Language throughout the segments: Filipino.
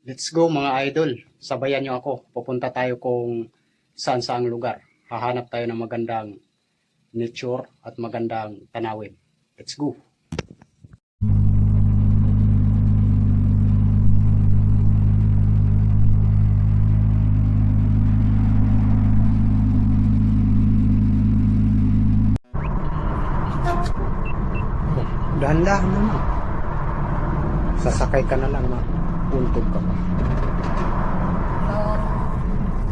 Let's go mga idol. Sabayan nyo ako. Pupunta tayo kung saan saang lugar. Hahanap tayo ng magandang nature at magandang tanawin. Let's go. Dahan-dahan naman. Sasakay ka na lang, mapuntog ka pa. Oo.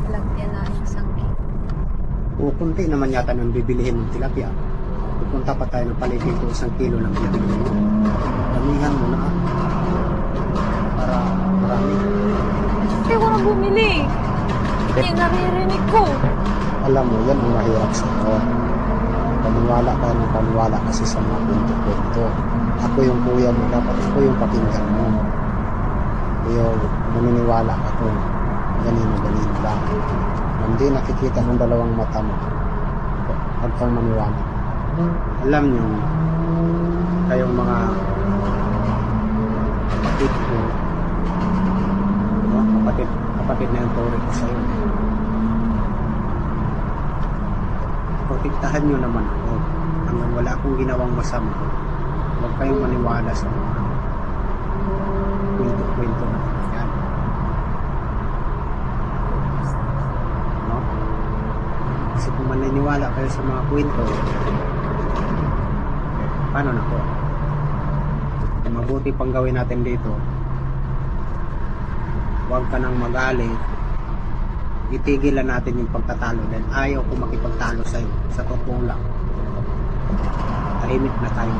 Lagyan na yung sangkit. O kunti naman yata nang bibilihin ng tilapia. Pupunta pa tayo ng paligid ko 1 kilo lang bibilihin mo. Damihan mo na para marami. Hindi ko na bumili. Hindi naririnig ko. Alam mo, yan ang mahirap sa ito. Paniwala ka ng paniwala kasi sa mga kwento-kwento. Ako yung kuya mo, dapat ako yung pakinggan mo. Yung maniniwala ka kung ganino-ganino lang. Hindi nakikita ng dalawang mata mo. Huwag kang maniwala. Alam nyo, kayong mga kapatid ko, no? kapatid na yung turi ko sa'yo. Protektahan nyo naman ako hanggang wala akong ginawang masama. Huwag kayong maniwala sa mga kwento-kwento na yan. No? Kasi kung maniniwala kayo sa mga kwento, paano na po? Mabuti pang gawin natin dito, huwag ka nang magalit. Itigilan natin yung pagtatalo dahil ayaw ko makipagtalo sa'yo. Sa totoo lang, tahimik na tayo.